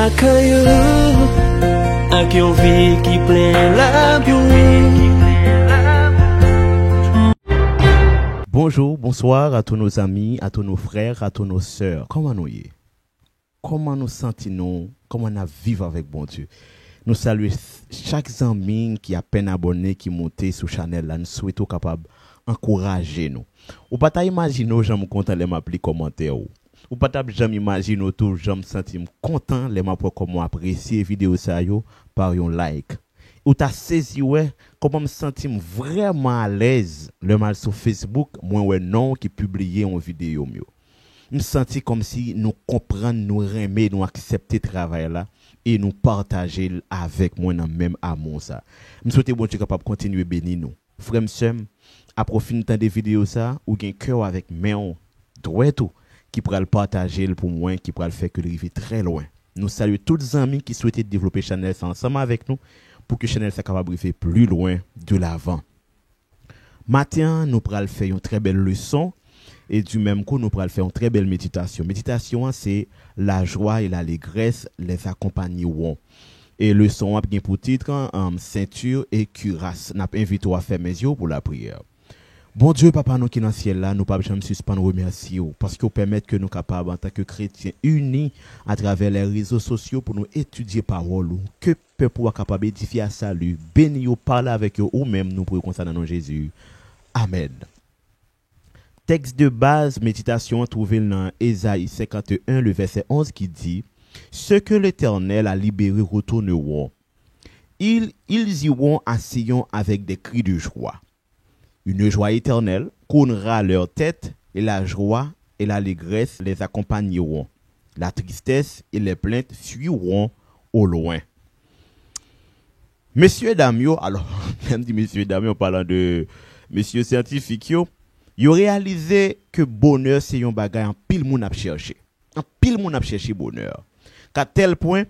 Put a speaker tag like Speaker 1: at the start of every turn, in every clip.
Speaker 1: la caillou, ak yon vie qui plein la
Speaker 2: Bonjour, bonsoir à tous nos amis, à tous nos frères, à tous nos sœurs. Comment nous y est? Comment nous sentons-nous? Comment nous vivons avec bon Dieu? Nous saluons chaque ami qui a peine abonné, qui monte sur Chanel là, nous souhaitons capable encourager nous. Ou pas imaginer j'aime content les m'appeler commentaire ou pas jamais imaginer tout j'aime sentir content les m'appeler comment apprécier vidéo ça yo par un like. Ou t'as saisi ouais comment me sentir vraiment à l'aise le mal sur Facebook moi ouais non qui publier une vidéo mieux. Me sentir comme si nous comprendre, nous aimer, nous accepter travail là et nous partager avec moi dans même amour ça. Me souhaiter bon Dieu capable continuer bénir nous. Frère m'sem, à profiter des vidéos ça ou gain cœur avec main droit tout qui pourra le partager pour moi qui pourra le faire que arriver très loin. Nous saluons tous les amis qui souhaitent développer Chanel ensemble avec nous pour que Chanel soit capable de faire plus loin de l'avant. Matin, nous pourrons faire une très belle leçon et du même coup, nous pourrons faire une très belle méditation. Méditation, c'est la joie et l'allégresse les accompagneront. Et leçon a bien pour titre ceinture et cuirasse. N'a invité à faire mes yeux pour la prière. Bon Dieu, Papa, nous qui dans le ciel là, nous pas jamais suspendre remercier parce que vous permettez que nous capables en tant que chrétiens unis à travers les réseaux sociaux pour nous étudier parole que peuple soit capable d'édifier à salut, bénir parler avec eux ou même nous pour concernant dans Jésus. Amen. Texte de base méditation trouvé dans Ésaïe 51 le verset 11 qui dit ce que l'Éternel a libéré retourneront. Ils iront à Sion avec des cris de joie. Une joie éternelle couronnera leur tête et la joie et l'allégresse les accompagneront. La tristesse et les plaintes fuiront au loin. Messieurs dames, alors, même dit messieurs dames, en parlant de messieurs scientifiques, yo réalisé que bonheur c'est un bagage en pile moun a chercher. En pile moun a chercher bonheur. Qu'à tel point,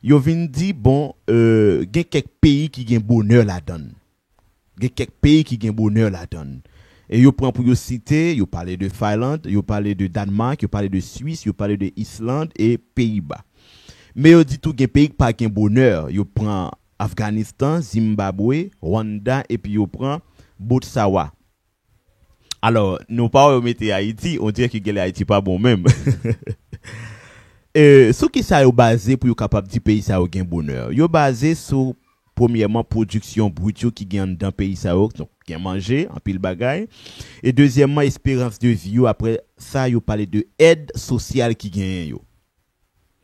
Speaker 2: yo vinn dit bon, gen quelques pays qui gen bonheur la donne. Gen quelques pays qui gen bonheur la donne. Et yo prend pour yo citer, yo parler de Finlande, yo parler de Danemark, yo parler de Suisse, yo parler de Islande et Pays-Bas. Mais yo dit tout gen pays qui pas gen bonheur, yo prend Afghanistan, Zimbabwe, Rwanda et puis yo prend Botswana. Alors, nous pas mettre Haïti, on dirait que Haïti pas bon même. Ce qui ça est basé pour être capable de pays ça au gain bonheur. Yo basé sur premièrement production brute qui gagne dans pays ça donc gain manger en pile bagaille et deuxièmement espérance de vie après ça yo parler de aide sociale qui gagne yo.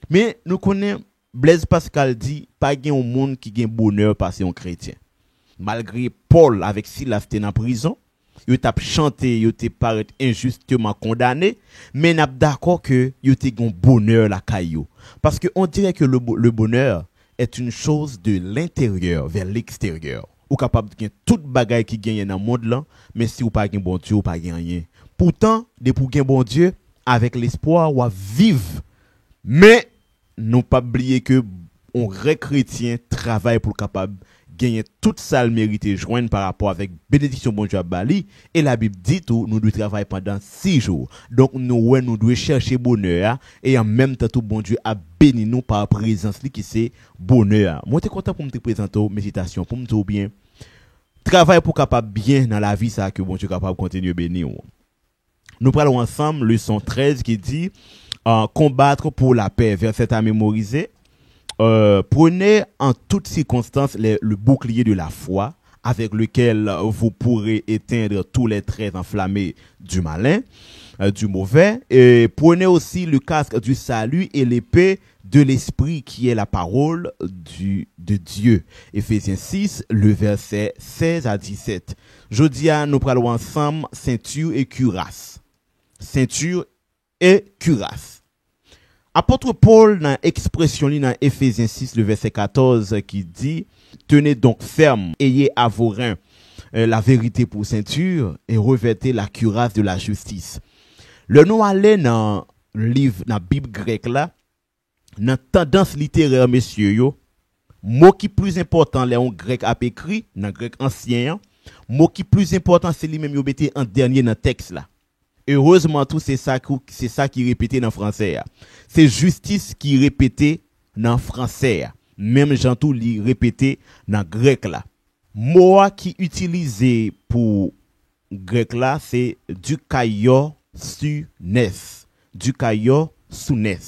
Speaker 2: Mais nous connaissons Blaise Pascal dit pas gain au monde qui gagne bonheur parce un chrétien. Malgré Paul avec Silas était en prison, yo t'a chanté, yo t'es paraît injustement condamné, mais n'a d'accord que yo t'es gon bonheur la caillou parce que on dirait que le bonheur est une chose de l'intérieur vers l'extérieur. Ou capable de toute bagaille qui gagne dans le monde là, mais si ou pas gen bon Dieu ou pas gen rien. Pourtant, de pour gen bon Dieu avec l'espoir ou vivre. Mais non pas oublier que on vrai chrétien travaille pour capable gagner toute ça le mérite joindre par rapport avec bénédiction bon Dieu à Bali et la Bible dit tout nous devons travailler pendant 6 jours. Donc nous devons chercher bonheur et en même temps tout bon Dieu a béni nous par présence qui c'est bonheur. Moi t'es content pour me te présenter méditation pour me dire bien travail pour capable bien dans la vie ça que bon Dieu capable continuer bénir. Nous parlons ensemble leçon 13 qui dit combattre pour la paix verset à mémoriser. Prenez en toutes circonstances le bouclier de la foi avec lequel vous pourrez éteindre tous les traits enflammés du malin, du mauvais. Et prenez aussi le casque du salut et l'épée de l'esprit qui est la parole de Dieu. Éphésiens 6, le verset 16 à 17. Jeudi, nous parlons ensemble ceinture et cuirasse. Ceinture et cuirasse. Apôtre Paul dans expression dans Éphésiens 6 le verset 14 qui dit tenez donc ferme, ayez à vos reins la vérité pour ceinture et revêtez la cuirasse de la justice. Le nom allait dans le livre dans Bible grecque là dans tendance littéraire messieurs yo mot qui plus important les en grec a écrit dans grec ancien mot qui plus important c'est lui même yo metté en dernier dans texte là. Heureusement tout c'est ça qui répété dans français. C'est justice qui répété dans français, même Jean tout li répété dans grec là. Mot qui utilisé pour grec là, c'est dukaio sunes. Dukaio sunes.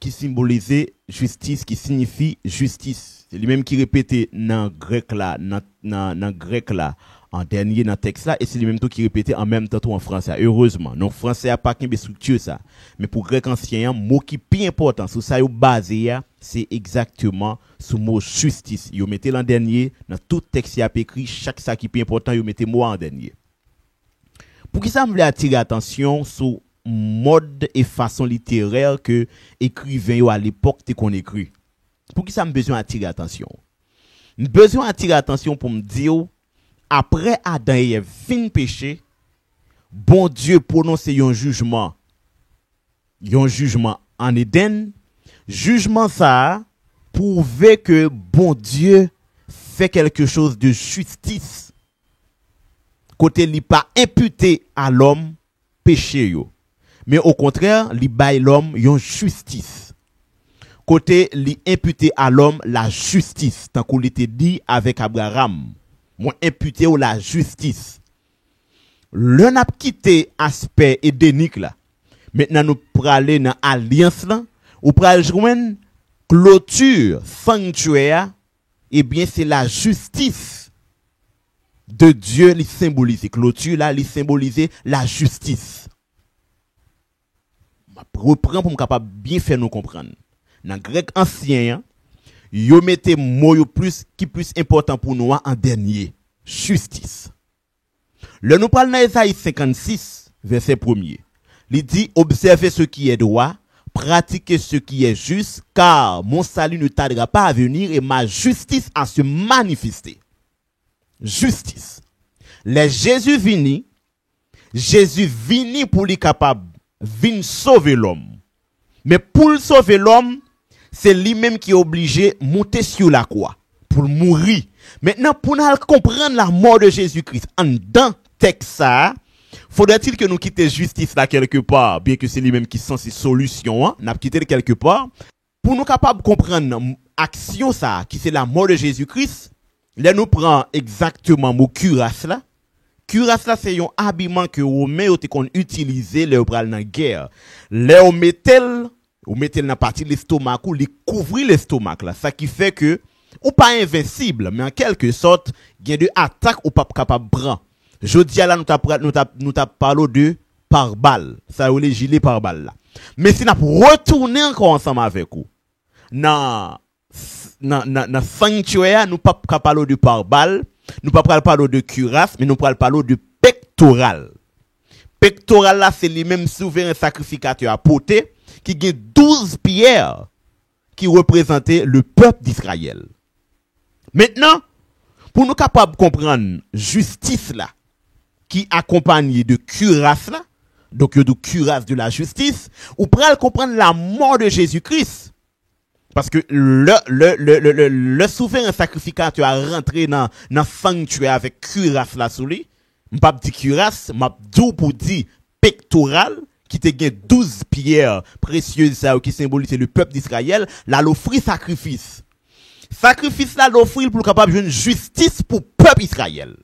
Speaker 2: Qui symbolisait justice, qui signifie justice. C'est lui-même qui répétait dans grec là, dans grec là, en dernier dans texte là, et c'est lui-même tout qui répétait en même temps tout en français. Heureusement. Donc français a pas qu'une structure ça. Mais pour grec ancien, mot qui plus important, sur ça yo basé, c'est exactement sur mot justice. Yo mettez l'en dernier, dans tout texte y a écrit, chaque ça qui plus important, yo mettez mot en dernier. Pour qui ça me voulait attirer attention sur mode et façon littéraire que écrivain yo à l'époque te qu'on écrit. Pour qui ça me besoin attirer attention? Besoin attirer attention pour me dire après Adam et Ève fin péché, bon Dieu prononce un jugement en Éden. Jugement ça prouve que bon Dieu fait quelque chose de justice. Côté li pas imputé à l'homme péché yo. Mais au contraire, li bay l'homme yon justice. Côté li imputé à l'homme la justice, tant qu'on l'était dit avec Abraham. Moi imputé ou la justice. Le n'a quitté aspect édénique là. Maintenant nous praler dans alliance là, ou pral joindre clôture sanctuaire, et bien c'est la justice de Dieu li symbolise. Clôture là li symbolise la justice. Reprend pour me capable bien faire nous comprendre. Dans grec ancien, yo mette mot yo plus qui plus important pour nous en dernier, justice. Le nous parle dans Isaïe 56 verset 1er. Il dit observez ce qui est droit, pratiquez ce qui est juste, car mon salut ne tardera pas à venir et ma justice à se manifester. Justice. Les Jésus vini pour lui capable vin sauver l'homme. Mais pour sauver l'homme, c'est lui-même qui est obligé de monter sur la croix pour mourir. Maintenant, pour nous comprendre la mort de Jésus-Christ, en dans texte ça, faudrait-il que nous quittions justice là quelque part, bien que c'est lui-même qui sont ces solutions, n'a quitté quelque part, pour nous capables de comprendre action ça, qui c'est la mort de Jésus-Christ. Là nous prend exactement mot cuirasse là. Cuirasse là c'est un habillement que Romain ont utilisé le pral dans guerre. Là on mettait dans partie l'estomac ou les couvrir l'estomac là, ça qui fait que ou pas invincible mais en quelque sorte il y a de attaque ou pas capable prendre. Jodi là nous t'a parlé de par balle, ça ou les gilets par balle là. Mais si n'a retourner encore ensemble avec vous dans sanctuaire, nous pas parler de par balle, nous pas parler de cuirasse, mais nous parler de pectoral. Pectoral là c'est les mêmes souverain sacrificateur à porter qui gagne 12 pierres qui représentaient le peuple d'Israël. Maintenant, pour nous capables de comprendre justice là qui accompagne de cuirasse là, donc de cuirasse de la justice, ou pral comprendre la mort de Jésus-Christ. Parce que le souverain sacrificateur a rentré dans sanctuaire avec cuirasse là sous lui. M'pas dit cuirasse, m'a dit pour dire pectoral qui te gagne 12 pierres précieuses ça qui symbolise le peuple d'Israël, là l'offrir sacrifice. Sacrifice là l'offrir pour capable de justice pour peuple Israël.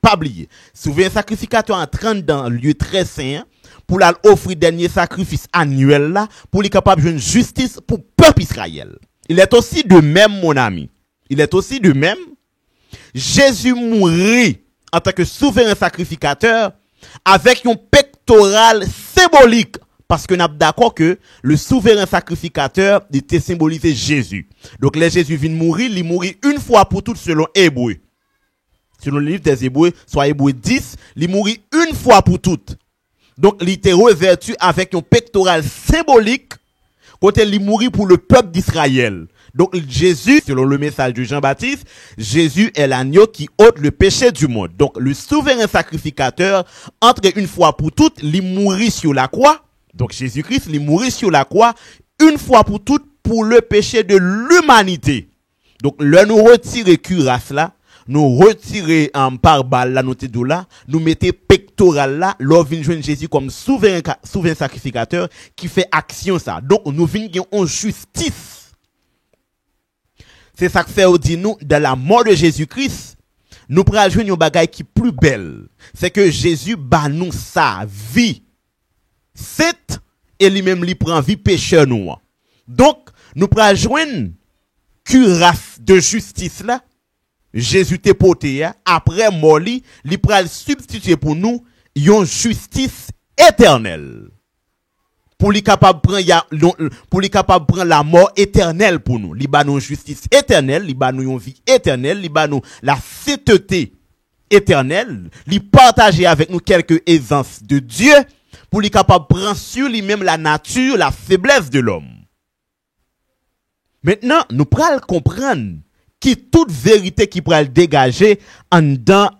Speaker 2: Pas oublier. Souverain sacrificateur entrant dans lieu très saint pour l'offrir dernier sacrifice annuel là pour lui capable de justice pour peuple Israël. Il est aussi de même mon ami. Il est aussi de même Jésus mourit en tant que souverain sacrificateur avec un pectoral symbolique parce que nous sommes d'accord que le souverain sacrificateur était symbolisé Jésus. Donc les Jésus vient mourir, il mourit une fois pour toutes selon Hébreu. Selon le livre des Hébreux, soit Hébreu 10, il mourit une fois pour toutes. Donc, il était revêtu avec un pectoral symbolique quand il mourit pour le peuple d'Israël. Donc, Jésus, selon le message de Jean-Baptiste, Jésus est l'agneau qui ôte le péché du monde. Donc, le souverain sacrificateur, entre une fois pour toutes, il mourit sur la croix. Donc, Jésus-Christ, il mourit sur la croix une fois pour toutes pour le péché de l'humanité. Donc, le nous retirer cuirasse là, nous retirer par balle là, nous te dou là, nous mettez pectoral là, l'on vient joindre Jésus comme souverain sacrificateur qui fait action ça. Donc, nous venons en justice. C'est ça que fait au dit nous, dans la mort de Jésus-Christ, nous prenons une bagaille qui est plus belle. C'est que Jésus bat nous sa vie. C'est, et lui-même, lui prend vie pécheur nous. Donc, nous prenons joindre cuirasse de justice là. Jésus te porté, après mort li pral substituer pour nous une justice éternelle. Pour lui capable prendre la mort éternelle pour nous. Li ba nous justice éternelle, li ba nous une vie éternelle, li ba nous la sainteté éternelle, li partager avec nous quelques aisances de Dieu pour lui capable prendre sur lui-même la nature, la faiblesse de l'homme. Maintenant, nous pral comprendre qui toute vérité qui pral dégager en dans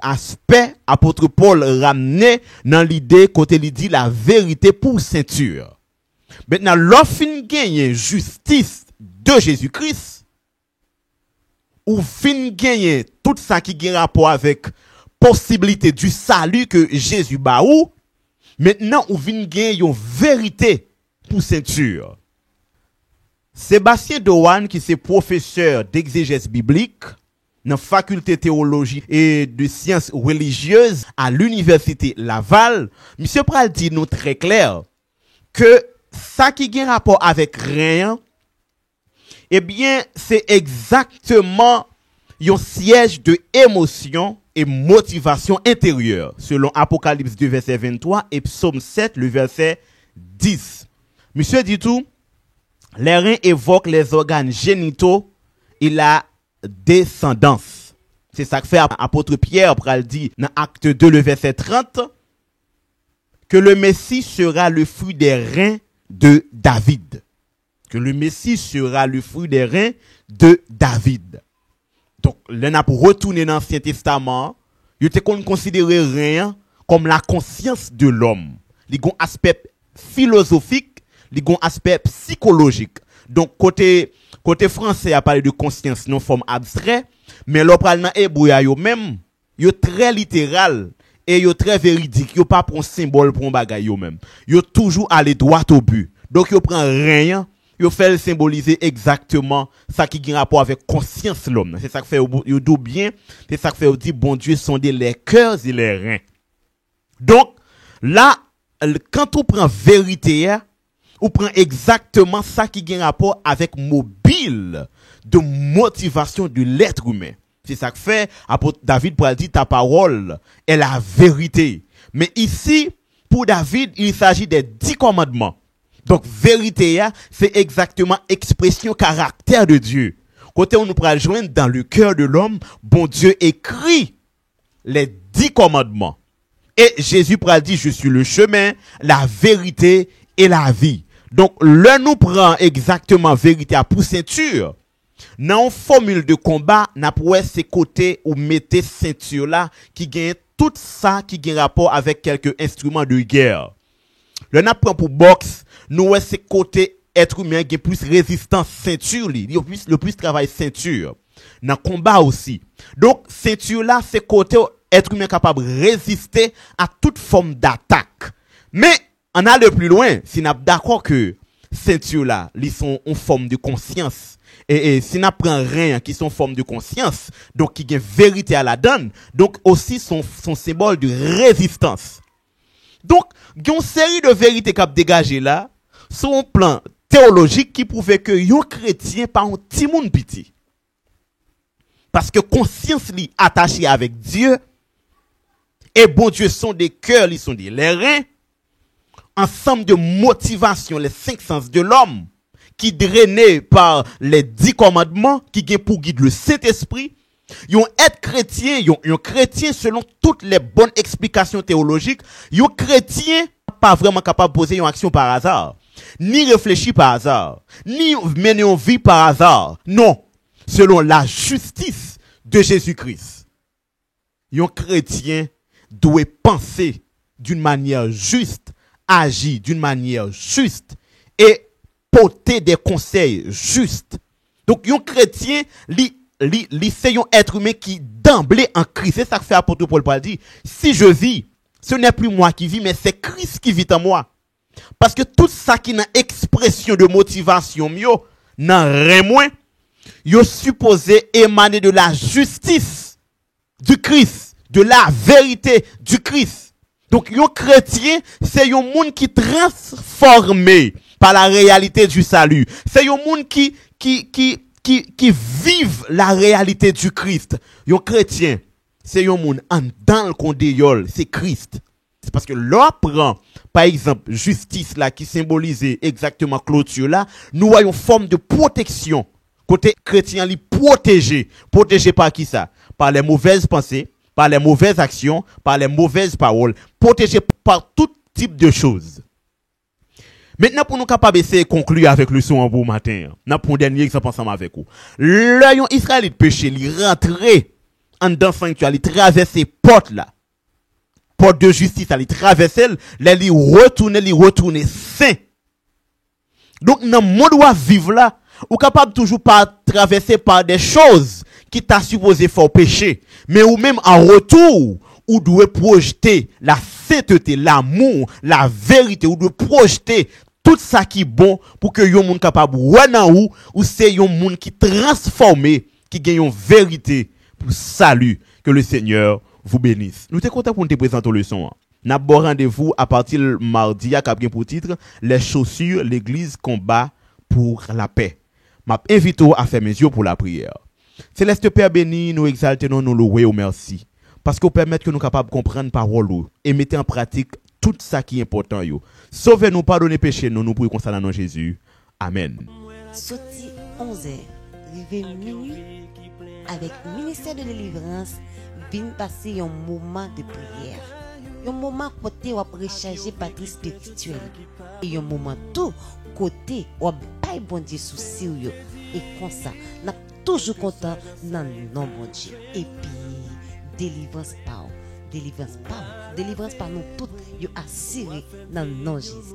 Speaker 2: l'aspect apôtre Paul ramené dans l'idée côté il dit la vérité pour ceinture. Maintenant, l'offre gagne justice de Jésus-Christ ou fin gagne tout ça qui a rapport avec possibilité du salut que Jésus ba ou maintenant ou fin gagne une vérité pour ceinture. Sébastien Doan, qui est professeur d'exégèse biblique dans la faculté de théologie et de sciences religieuses à l'université Laval, monsieur pral dit nous très clair que ça qui a rapport avec rien, eh bien, c'est exactement un siège de émotion et motivation intérieure, selon Apocalypse 2, verset 23 et Psaume 7, le verset 10. Monsieur dit tout, les reins évoquent les organes génitaux et la descendance. C'est ça que fait apôtre Pierre pral dit dans Acte 2 le verset 30 que le Messie sera le fruit des reins de David. Que le Messie sera le fruit des reins de David. Donc, l'on a pour retourner dans l'Ancien Testament, il était considéré rien comme la conscience de l'homme. Il y a un aspect philosophique, il y a un aspect psychologique. Donc, côté français, a parlé de conscience non forme abstrait, mais l'opéra dans hébreu, yo même, yo très littéral et yo très véridique. Yo pas pour un symbole pour un bagay yo même. Yo toujours aller droit au but. Donc, yo prend rien, yo fait le symboliser exactement ça qui a rapport avec conscience l'homme. C'est ça que fait yo dou bien, c'est ça que fait dit bon Dieu sondez les cœurs et les reins. Donc, là, quand on prend vérité, ou prend exactement ça qui a rapport avec mobile de motivation de l'être humain. C'est ça que fait apôtre David pour dire ta parole est la vérité. Mais ici, pour David, il s'agit des 10 commandements. Donc, vérité, c'est exactement expression caractère de Dieu. Côté on nous pourra joindre dans le cœur de l'homme, bon Dieu écrit les 10 commandements. Et Jésus pourra dire, je suis le chemin, la vérité et la vie. Donc, le nous prend exactement vérité à pour ceinture. Dans une formule de combat, n'a pas ces côtés ou mettez ceinture là, qui gagne tout ça qui gagne rapport avec quelques instruments de guerre. Le n'a prend pour boxe, nous ces côtés être humain qui plus résistance ceinture li, le plus travail ceinture. Dans combat aussi. Donc, ceinture là, c'est côté être humain capable de résister à toute forme d'attaque. Mais, on a le plus loin, si n'a d'accord que ceinture là, ils sont en forme de conscience. Et si n'a prend rien qui sont en forme de conscience, donc qui gagne vérité à la donne, donc aussi son symbole de résistance. Donc, il y a une série de vérités qui a dégagé là, sur un plan théologique qui prouvait que yon chrétien pas un petit monde petit. Parce que conscience li attachée avec Dieu, et bon Dieu sont des cœurs, ils sont des reins, ensemble de motivation, les 5 sens de l'homme, qui drainés par les 10 commandements, qui gagnent pour guide le Saint-Esprit, yon être chrétien, yon chrétien selon toutes les bonnes explications théologiques, yon chrétien pas vraiment capable de poser une action par hasard, ni réfléchir par hasard, ni mener une vie par hasard. Non, selon la justice de Jésus-Christ. Yon chrétien doit penser d'une manière juste, agir d'une manière juste et porter des conseils justes. Donc, yon chrétien, li c'est un être humain qui d'emblée en Christ. C'est ça que fait apôtre Paul dit. Si je vis, ce n'est plus moi qui vis, mais c'est Christ qui vit en moi. Parce que tout ça qui n'a expression de motivation, yo, n'a rien moins, yo supposé émaner de la justice du Christ, de la vérité du Christ. Donc, un chrétien, c'est un monde qui transformé par la réalité du salut. C'est un monde qui vive la réalité du Christ. Un chrétien, c'est un monde en dans le condéol, c'est Christ. C'est parce que l'on prend, par exemple, justice là, qui symbolisait exactement clôture là, nous voyons forme de protection. Côté chrétien, il protégé. Protégé par qui ça? Par les mauvaises pensées, par les mauvaises actions, par les mauvaises paroles. Protégé par tout type de choses. Maintenant, pour nous capables d'essayer de conclure avec le son en beau matin, nous avons un dernier exemple ensemble avec vous. L'œil Israélite péché, il rentrait en dans le sanctuaire, il traversait porte là. Porte de justice, il traversait, il retournait saint. Donc, dans le monde où vivre là, ou capable toujours pas traverser par des choses qui t'a supposé faire pécher, mais ou même en retour, ou doit projeter la sainteté, l'amour, la vérité, ou doit projeter tout ça qui est bon pour que yon moun capable ou c'est yon moun qui transformé, qui gagne une vérité pour salut. Que le Seigneur vous bénisse. Nous sommes contents pour nous présenter le son. Nous avons rendez-vous à partir de mardi à Cap pour titre les chaussures, l'église combat pour la paix. M'a invite à faire mes yeux pour la prière. Céleste Père béni, nous exaltons, nous louons au merci. Parce que vous permettez que nous capables de comprendre parole et mettre en pratique tout ça qui est important. Sauvez-nous, pardonnez péché, nous prions comme ça dans Jésus. Amen.
Speaker 3: Sorti 11h, arrivé minuit, avec le ministère de délivrance, vient passer un moment de prière. Un moment côté où on recharger batterie spirituelle. Et un moment tout côté où on paye bon Dieu souci. Et comme ça, on est toujours content dans le nom de Dieu. Et puis, délivrance par nous toutes, yo assuré dans le nom de Jésus.